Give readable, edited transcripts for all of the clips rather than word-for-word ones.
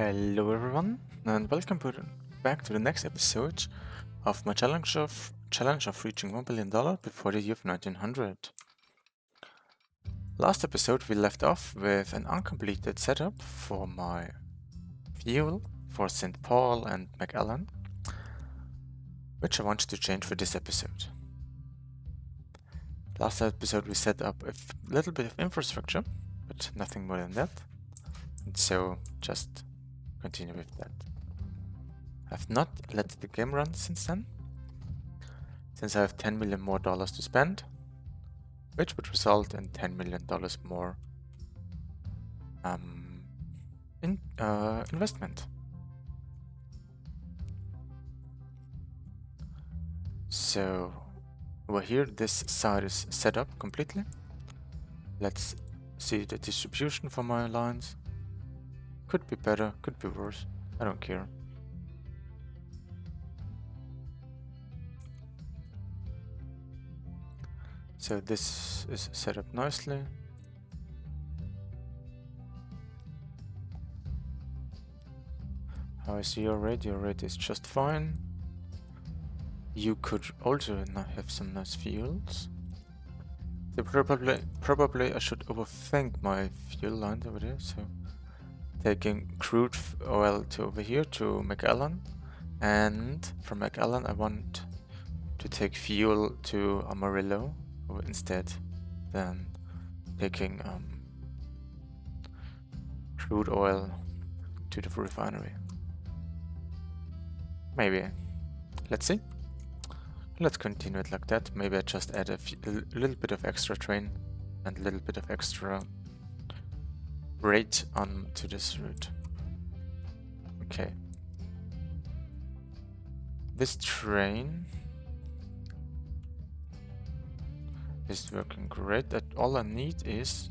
Hello everyone, and welcome back to the next episode of my challenge of reaching $1 billion before the year of 1900. Last episode we left off with an uncompleted setup for my fuel for St. Paul and McAllen, which I wanted to change for this episode. Last episode we set up a little bit of infrastructure, but nothing more than that, and so just continue with that. I've not let the game run since then, since I have $10 million more to spend, which would result in $10 million more investment. So over here, this side is set up completely. Let's see the distribution for my lines. Could be better, could be worse, I don't care. So this is set up nicely. How is your rate? Your rate is just fine. You could also have some nice fuels. So probably I should overthink my fuel lines over there, so taking crude oil to over here to McAllen, and from McAllen I want to take fuel to Amarillo instead than taking crude oil to the refinery. Maybe. Let's see. Let's continue it like that. Maybe I just add a little bit of extra train and a little bit of extra rate on to this route. Okay. This train is working great. That all I need is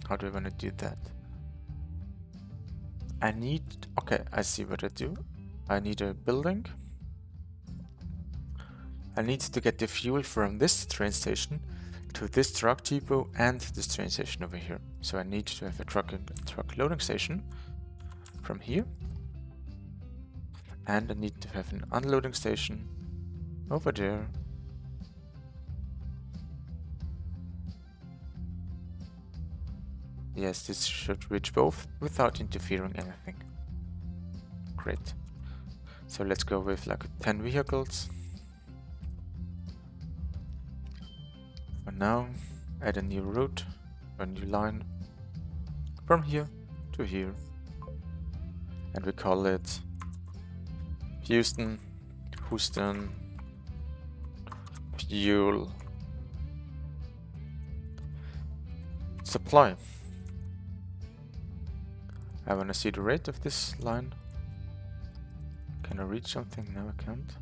how do I want to do that? I need, okay, I see what I do. I need a building. I need to get the fuel from this train station to this truck depot and this train station over here. So I need to have a truck loading station from here. And I need to have an unloading station over there. Yes, this should reach both without interfering anything. Great. So let's go with like 10 vehicles. For now, add a new route, a new line from here to here. And we call it Houston Fuel Supply. I want to see the rate of this line. Can I reach something? No, I can't.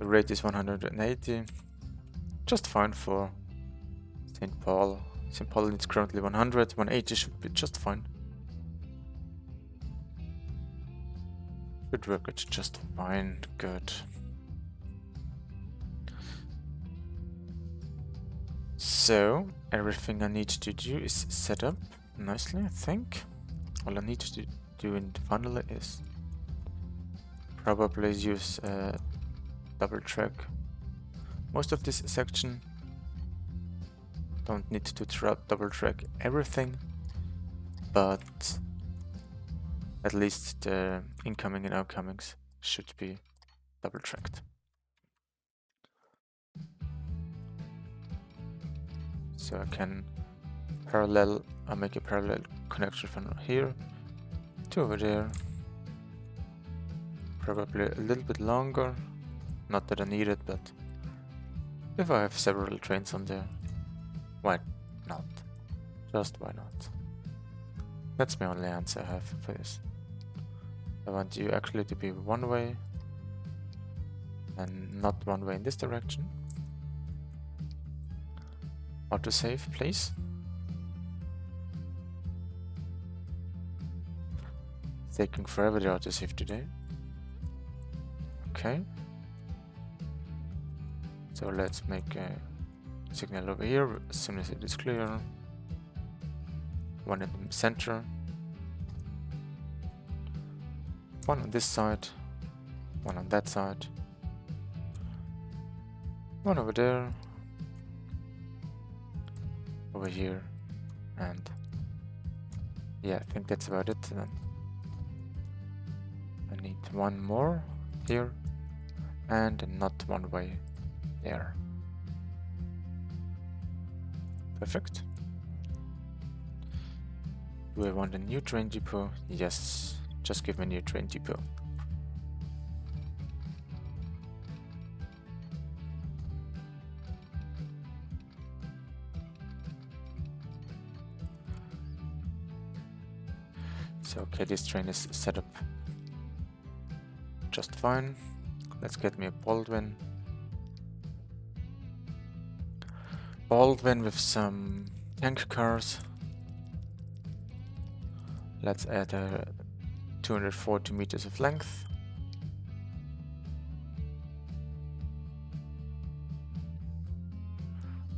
The rate is 180. Just fine for St. Paul. St. Paul needs currently 100. 180 should be just fine. Should work, it's just fine. Good. So everything I need to do is set up nicely, I think. All I need to do in the finally is probably use double track. Most of this section don't need to double track everything, but at least the incoming and outcomings should be double tracked. So I can make a parallel connection from here to over there. Probably a little bit longer. Not that I need it, but if I have several trains on there, why not? Just why not? That's my only answer I have for this. I want you actually to be one way and not one way in this direction. Autosave, please. It's taking forever to autosave today. Okay. So let's make a signal over here as soon as it is clear. One in the center. One on this side. One on that side. One over there. Over here. And yeah, I think that's about it then. I need one more here. And not one way there. Perfect. Do I want a new train depot? Yes. Just give me a new train depot. So okay, this train is set up just fine. Let's get me a Baldwin. Baldwin with some tank cars. Let's add 240 meters of length.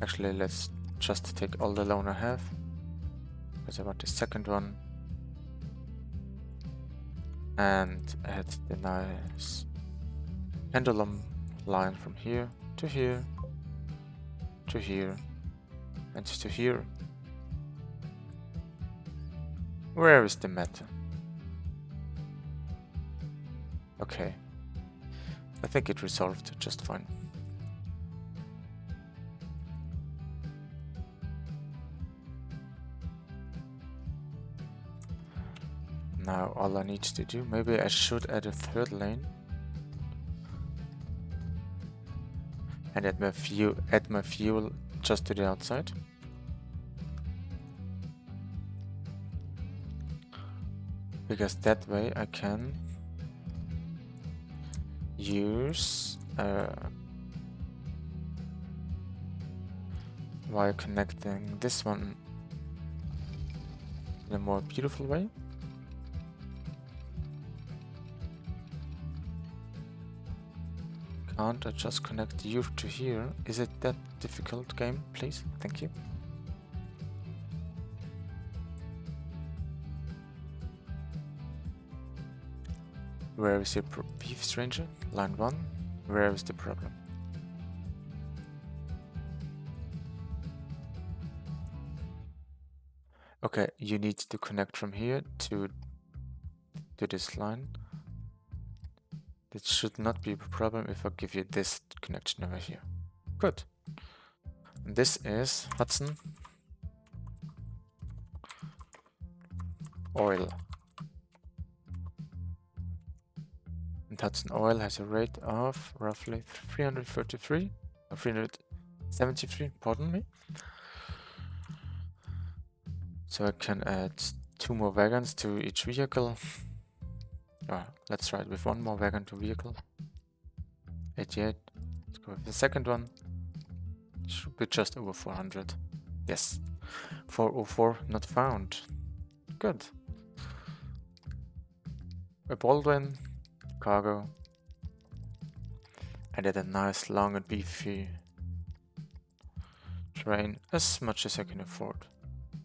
Actually, let's just take all the loan I have, because I want the second one. And add the nice pendulum line from here to here, to here, and to here. Where is the meta? Okay. I think it resolved just fine. Now all I need to do, maybe I should add a third lane. And add my fuel just to the outside. Because that way I can use while connecting this one in a more beautiful way. Can't I just connect you to here? Is it that difficult, game? Please, thank you. Where is your beef stranger? Line 1. Where is the problem? Okay, you need to connect from here to this line. It should not be a problem if I give you this connection over here. Good. And this is Hudson Oil. And Hudson Oil has a rate of roughly 333 or 373, pardon me. So I can add 2 more wagons to each vehicle. Let's try it with 1 more wagon to vehicle. 88. Let's go with the second one. Should be just over 400. Yes. 404 not found. Good. A Baldwin. Cargo. I did a nice long and beefy train, as much as I can afford.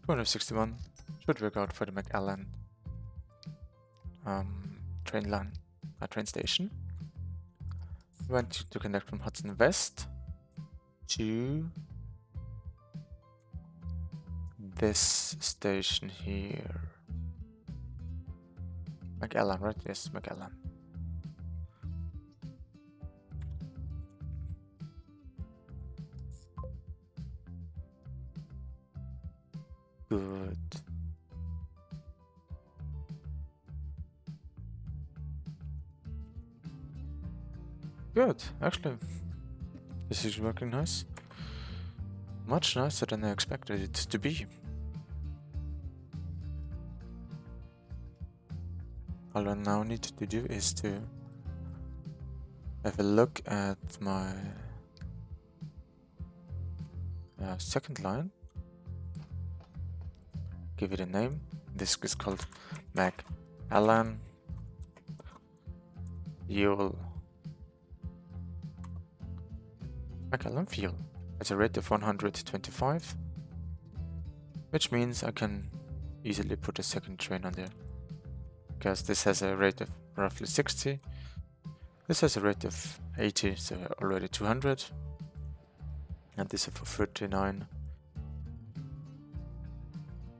261 should work out for the McAllen train station. Went to connect from Hudson West to this station here. McAllen, right? Yes, McAllen. Good. Good, actually. This is working nice. Much nicer than I expected it to be. All I now need to do is to have a look at my second line. Give it a name. This is called McAllen Fuel. McAllen Fuel. at a rate of 125, which means I can easily put a second train on there, because this has a rate of roughly 60, this has a rate of 80, so already 200, and this is for 39,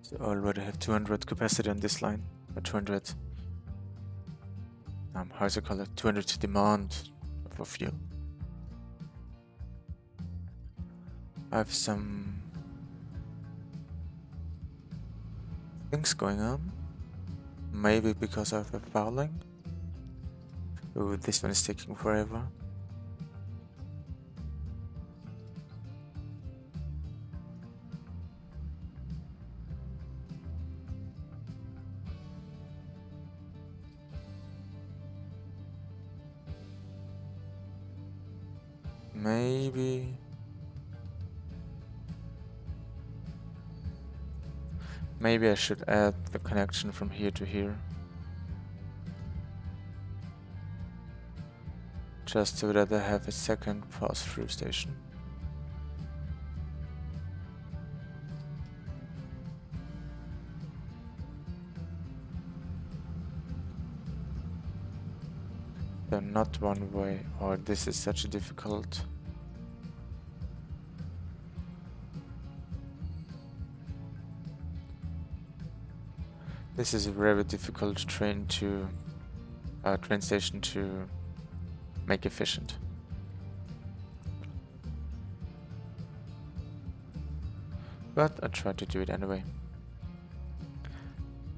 so I already have 200 capacity on this line, or 200, how is it called, 200 demand for fuel. I have some things going on, maybe because of a fouling. Oh, this one is taking forever. Maybe I should add the connection from here to here, just so that I have a second pass-through station. So not one way, or this is such a difficult. This is a very difficult train station to make efficient. But I try to do it anyway.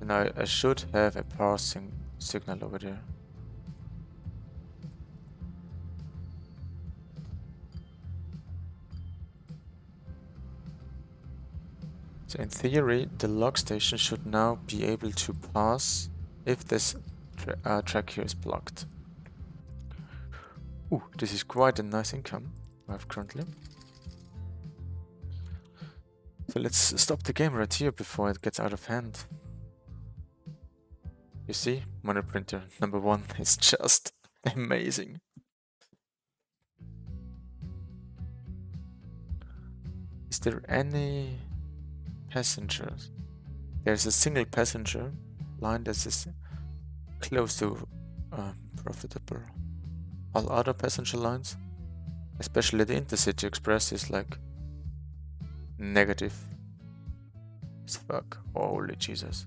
Now I should have a passing signal over there. So in theory, the log station should now be able to pass if this track here is blocked. Ooh, this is quite a nice income I have currently. So let's stop the game right here before it gets out of hand. You see, money printer number 1 is just amazing. Is there any passengers? There's a single passenger line that is close to profitable. All other passenger lines, especially the Intercity Express, is like negative as fuck. Holy Jesus.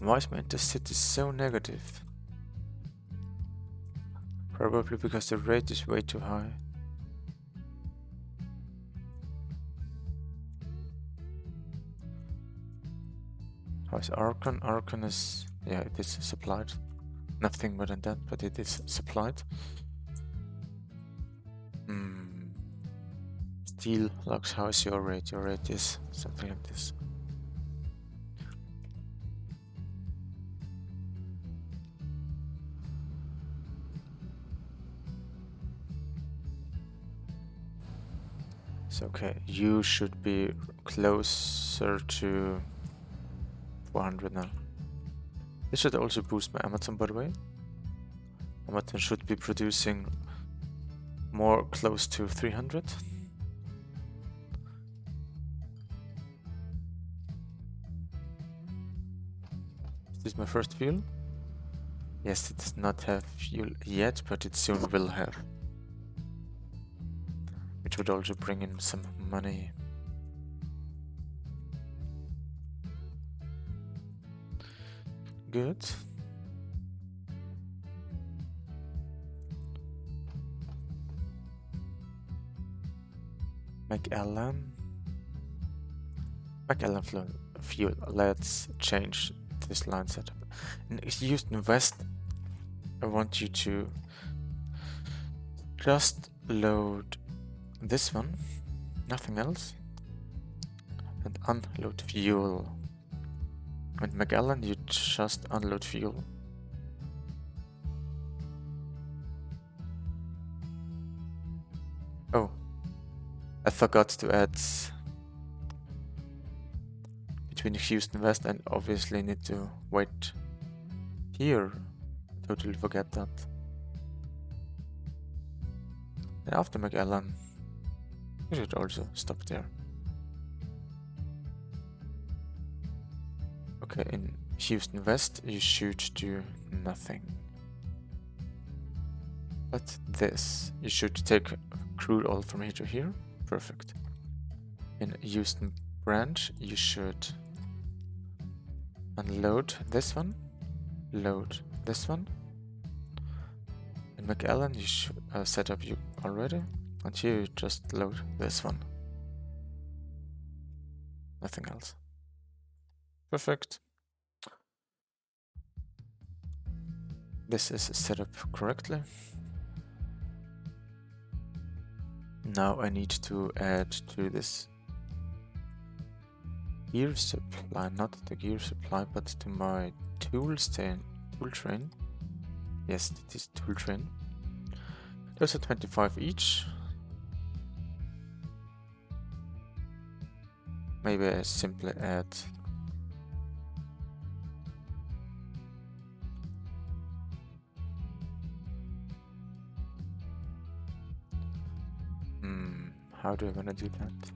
Why is my Intercity so negative? Probably because the rate is way too high. How is Archon? Archon is, yeah, it is supplied. Nothing more than that, but it is supplied. Steel Lux, how is your rate? Your rate is something like this. So okay, you should be closer to 400 now. This should also boost my Amazon, by the way. Amazon should be producing more close to 300. Is this my first fuel? Yes, it does not have fuel yet, but it soon will have. Which would also bring in some money. Good. McAllen fuel. Let's change this line setup. In Houston West, I want you to just load this one, nothing else, and unload fuel. And McAllen, you just unload fuel. Oh, I forgot to add between Houston West, and obviously need to wait here. Totally forget that. And after McAllen, we should also stop there. Okay, in Houston West, you should do nothing. But this, you should take crude oil from here to here. Perfect. In Houston Branch, you should unload this one, load this one. In McAllen, you should set up you already, and here you just load this one. Nothing else. Perfect. This is set up correctly. Now I need to add to this gear supply, not the gear supply, but to my tool train. Yes, it is tool train. Those are 25 each. Maybe I simply add how do I want to do that?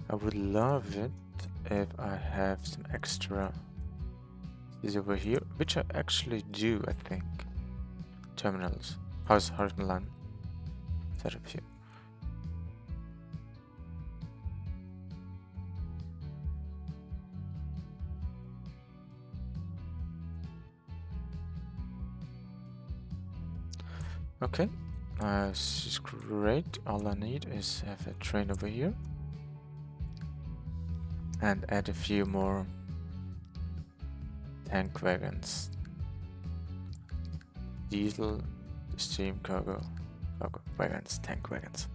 I would love it if I have some extra is over here, which I actually do, I think. Terminals. How's horizontal line set up here? Okay, this is great. All I need is have a train over here and add a few more tank wagons. Diesel, steam, cargo wagons, tank wagons.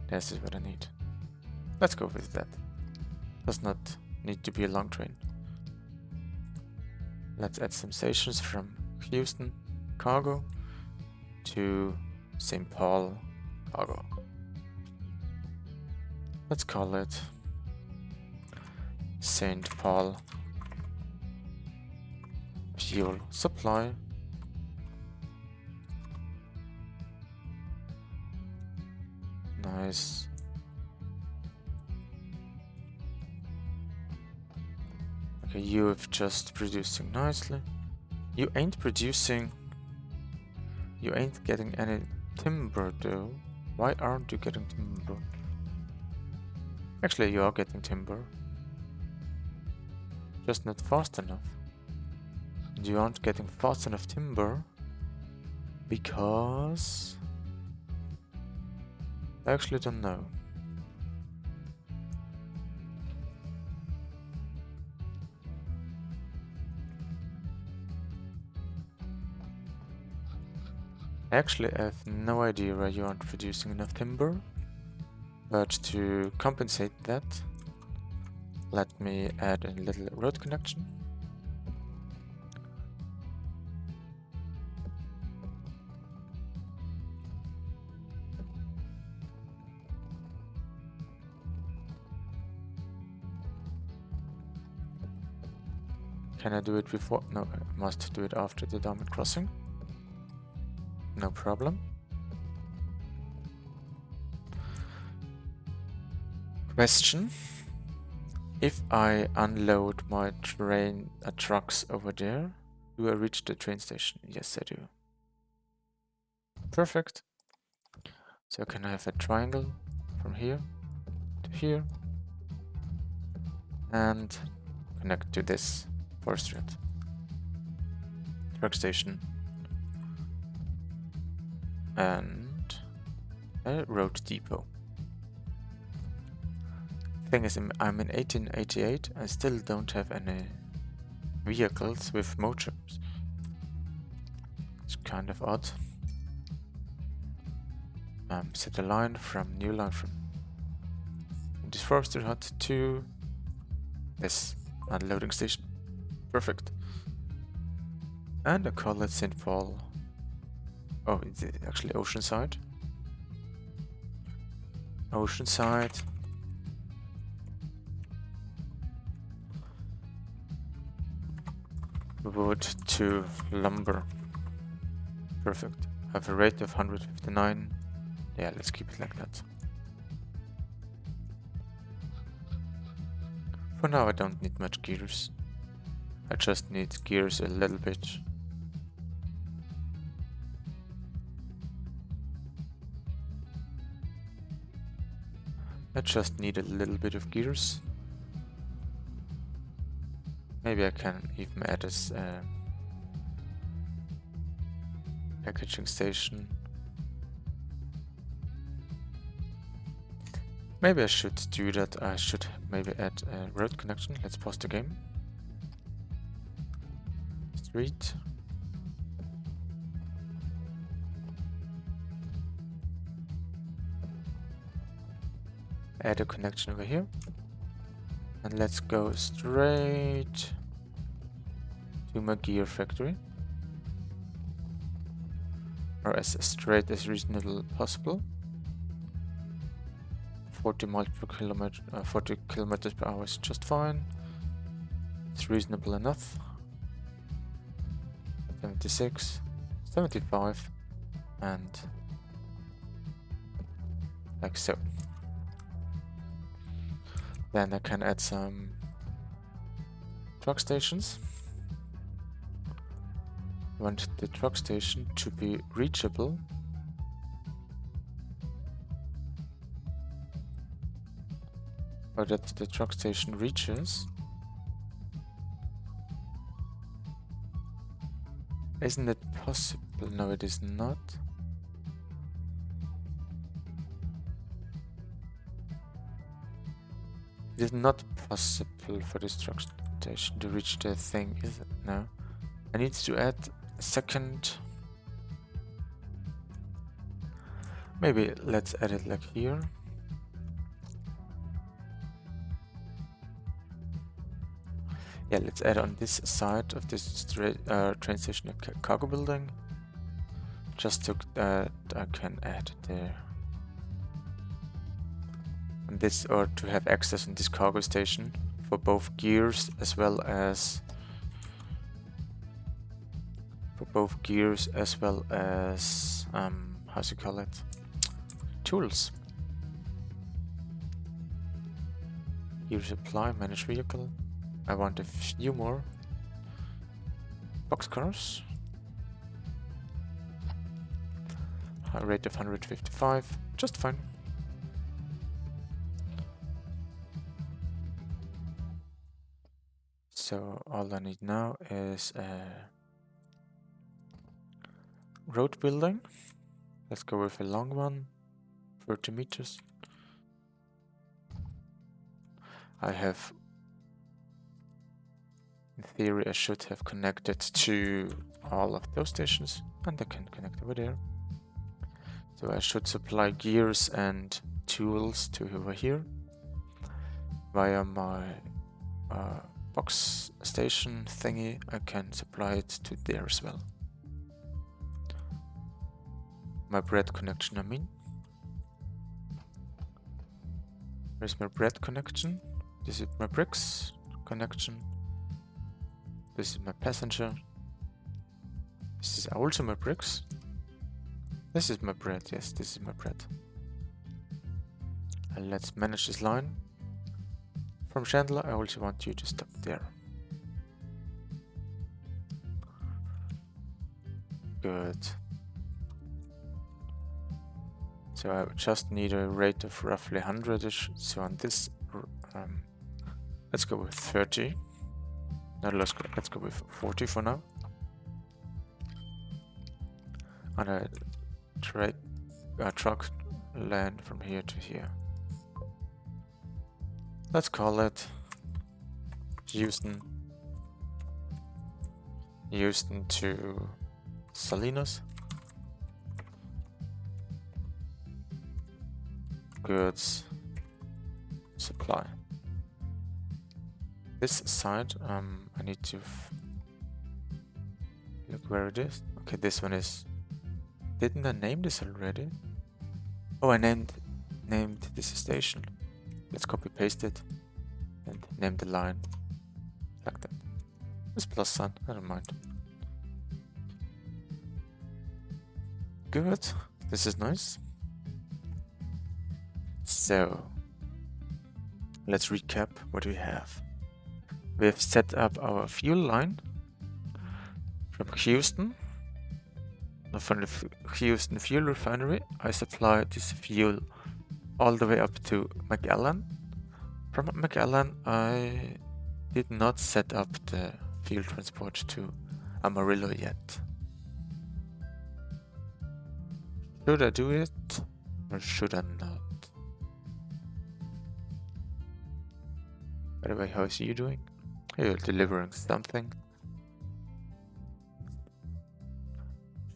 This is what I need. Let's go with that. Does not need to be a long train. Let's add some stations from Houston cargo to St. Paul cargo. Let's call it St. Paul fuel supply. Nice. Okay, you're just producing nicely. You ain't producing. You ain't getting any timber though. Why aren't you getting timber? Actually, you are getting timber. Just not fast enough. And you aren't getting fast enough timber because I actually don't know. Actually, I have no idea why you aren't producing enough timber, but to compensate that, let me add a little road connection. Can I do it before? No, I must do it after the diamond crossing. No problem. Question. If I unload my trucks over there, do I reach the train station? Yes, I do. Perfect. So can I have a triangle from here to here and connect to this forest route. Truck station. And a road depot. Thing is, I'm in 1888. I still don't have any vehicles with motors. It's kind of odd. Set a line from new line from this forestry hut to this unloading station. Perfect. And I call it St. Paul. Oh, it's actually Oceanside. Oceanside. wood to lumber. Perfect. I have a rate of 159. Yeah, let's keep it like that. For now I don't need much gears. I just need gears a little bit. I just need a little bit of gears. Maybe I can even add this packaging station. Maybe I should do that. I should maybe add a road connection. Let's pause the game. Street. Add a connection over here. And let's go straight to my gear factory. Or as straight as reasonable possible. 40 miles per kilometer, 40 kilometers per hour is just fine. It's reasonable enough. 76, 75, and like so. Then I can add some truck stations. I want the truck station to be reachable. Or that the truck station reaches. Isn't it possible? No, it is not. It is not possible for this truck station to reach the thing, is it? No. I need to add a second. Maybe let's add it like here. Yeah, let's add on this side of this train station a cargo building. Just so that I can add there. And this, or to have access on this cargo station for both gears as well as how's you call it? Tools. Gear supply, manage vehicle. I want a few more boxcars. A rate of 155, just fine. So all I need now is a road building. Let's go with a long one, 30 meters. I have, in theory, I should have connected to all of those stations, and I can connect over there. So I should supply gears and tools to over here via my box station thingy. I can supply it to there as well. My bread connection, I mean. Where's my bread connection? This is my bricks connection. This is my passenger. This is also my bricks. This is my bread. Yes, this is my bread. And let's manage this line. From Chandler, I also want you to stop there. Good. So I just need a rate of roughly 100-ish. So on this, let's go with 30. No, let's go with 40 for now. And a truck land from here to here. Let's call it Houston to Salinas. Goods supply. This side, I need to look where it is. Okay, this one is. Didn't I name this already? Oh, I named this station. Let's copy paste it and name the line like that. It's plus sign, I don't mind. Good, this is nice. So, let's recap what we have. We have set up our fuel line from Houston. From the Houston fuel refinery, I supply this fuel all the way up to McAllen. From McAllen, I did not set up the fuel transport to Amarillo yet. Should I do it or should I not? By the way, how is you doing? You're delivering something.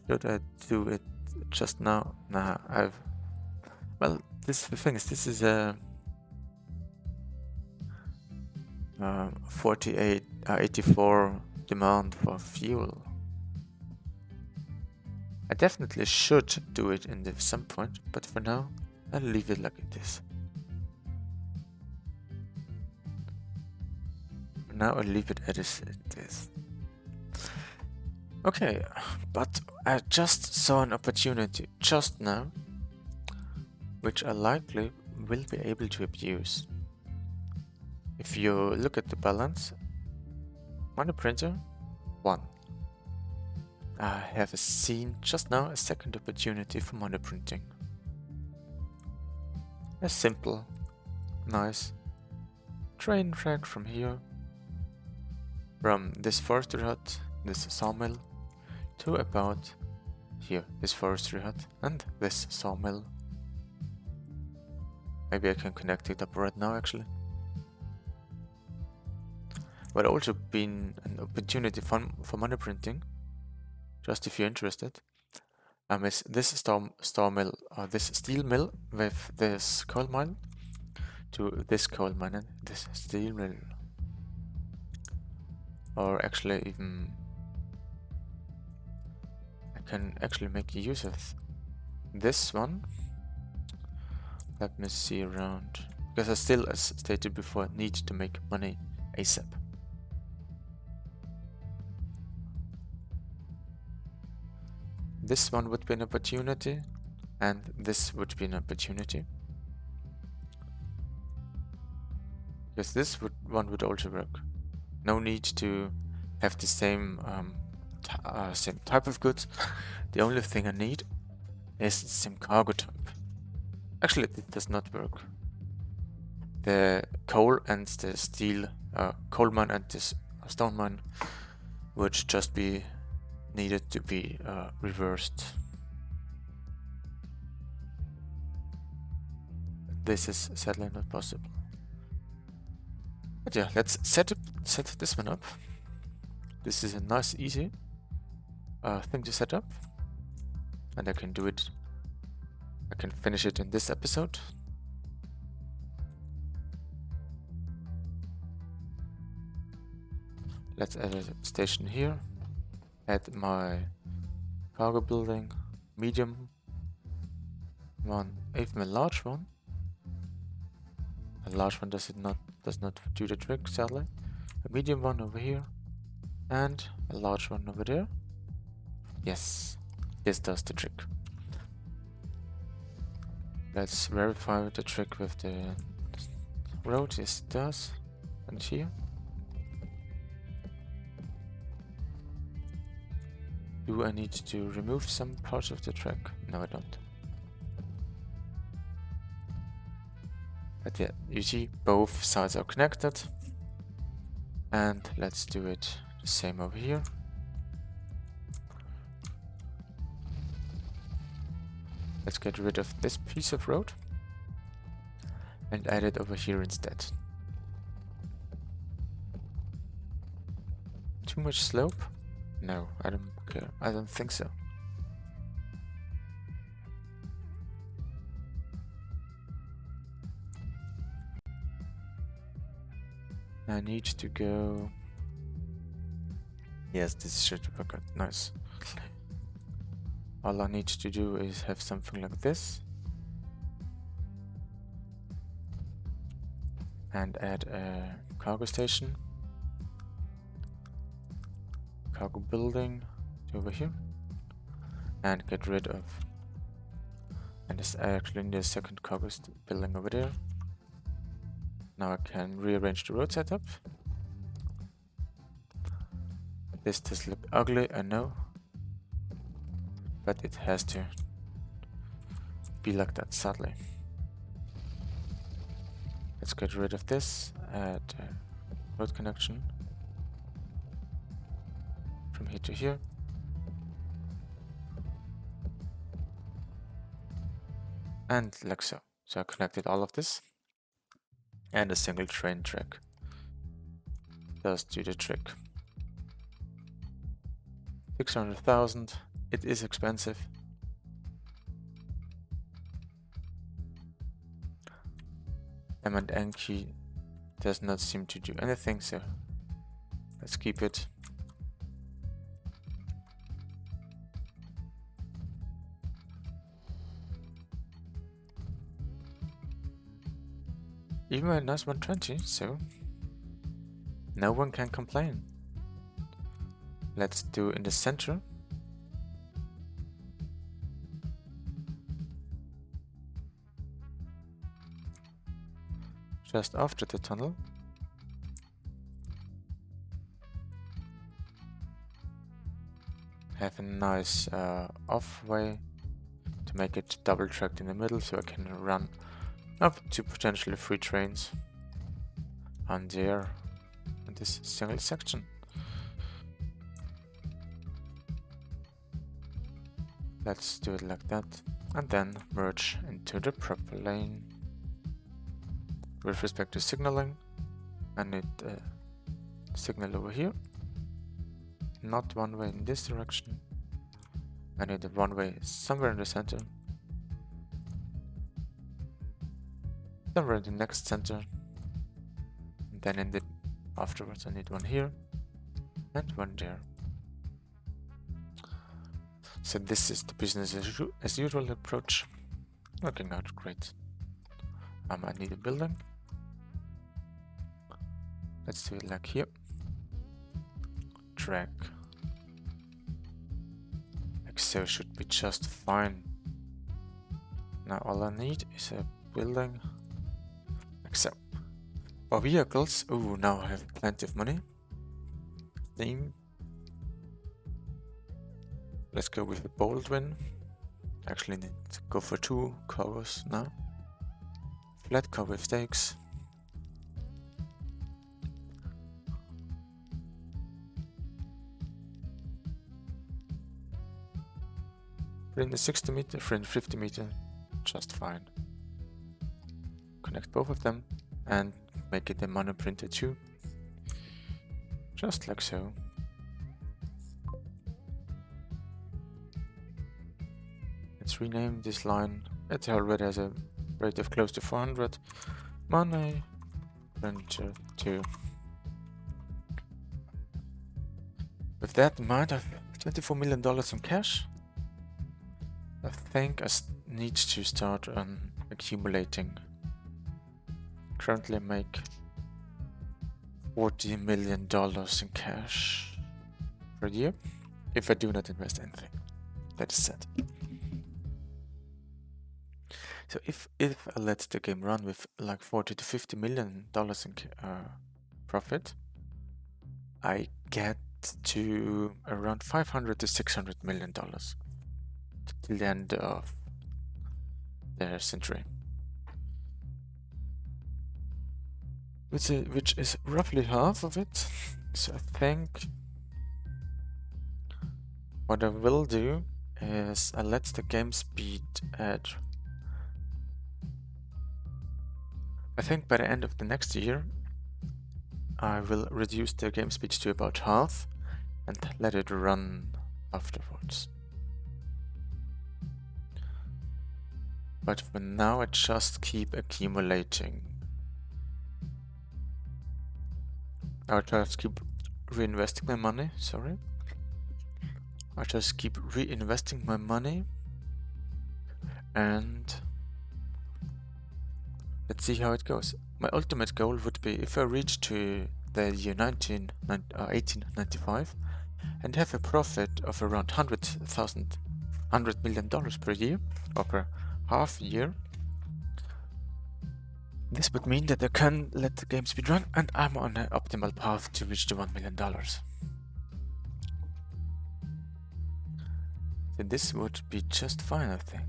Should I do it just now? Nah, well, the thing is, this is a 84 demand for fuel. I definitely should do it in some point, but for now, I'll leave it like it is. For now, I'll leave it as it is. Okay, but I just saw an opportunity just now, which I likely will be able to abuse. If you look at the balance, money printer, 1. I have seen just now a second opportunity for money printing. A simple, nice train track from here, from this forestry hut, this sawmill, to about here, this forestry hut, and this sawmill. Maybe I can connect it up right now, actually. But also been an opportunity for money printing, just if you're interested, is this sawmill or this steel mill with this coal mine to this coal mine and this steel mill. Or actually even I can actually make use of this one. Let me see around, because I still, as stated before, need to make money ASAP. This one would be an opportunity, and this would be an opportunity. Because this one would also work. No need to have the same type of goods. The only thing I need is the same cargo type. Actually, it does not work. The coal and the steel, coal mine and this stone mine would just be needed to be reversed. This is sadly not possible. But yeah, let's set this one up. This is a nice, easy thing to set up, and I can do it. I can finish it in this episode. Let's add a station here. Add my cargo building, medium one, even a large one. A large one does not do the trick, sadly. A medium one over here, and a large one over there. Yes, this does the trick. Let's verify the trick with the road. Yes, it does. And here. Do I need to remove some parts of the track? No, I don't. But yeah, you see both sides are connected. And let's do it the same over here. Let's get rid of this piece of road and add it over here instead. Too much slope? No, I don't care. I don't think so. I need to go. Yes, this should work out nice. All I need to do is have something like this and add a cargo station cargo building to over here and get rid of, and it's actually in the second cargo building over there. Now I can rearrange the road setup. This does look ugly, I know, but it has to be like that, sadly. Let's get rid of this, add road connection from here to here. And like so. So I connected all of this. And a single train track does do the trick. 600,000. It is expensive. M&N does not seem to do anything, so let's keep it. Even a nice 120, so no one can complain. Let's do in the center. Just after the tunnel. Have a nice off way to make it double tracked in the middle, so I can run up to potentially 3 trains on there in this single section. Let's do it like that, and then merge into the proper lane. With respect to signaling, I need a signal over here, not one way in this direction. I need a one way somewhere in the center, somewhere in the next center, and then in the afterwards I need one here and one there. So this is the business as usual approach, working out great. I need a building. Let's do it like here. Track. Like so should be just fine. Now all I need is a building like so. For vehicles, oh, now I have plenty of money. Theme. Let's go with the Baldwin. Actually need to go for 2 cargos now. Flat car with stakes. For in the 60 meter, for in 50 meter, just fine. Connect both of them and make it a mono printer too. Just like so. Let's rename this line. It already has a rate of close to 400. Money printer 2. With that amount of $24 million in cash, I think I need to start accumulating. Currently make $40 million in cash per year if I do not invest anything. That is said. So if I let the game run with like $40 to $50 million in profit, I get to around $500 to $600 million till the end of the century, which is roughly half of it. So I think what I will do is I let the game speed at, I think by the end of the next year I will reduce the game speed to about half and let it run afterwards. But for now I just keep accumulating. I just keep reinvesting my money, sorry. I just keep reinvesting my money and let's see how it goes. My ultimate goal would be, if I reach to the year 1895, and have a profit of around $100 million per year or per half year, this would mean that I can let the game speed run and I'm on an optimal path to reach the $1 million. So this would be just fine, I think.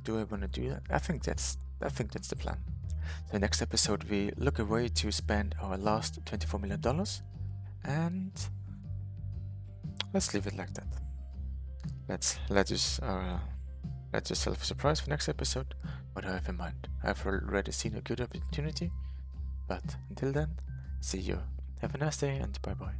Do I want to do that? I think that's the plan. So next episode we look away to spend our last $24 million, and let's leave it like that. Let yourself surprise for next episode what I have in mind. I've already seen a good opportunity, but until then, see you. Have a nice day and bye bye.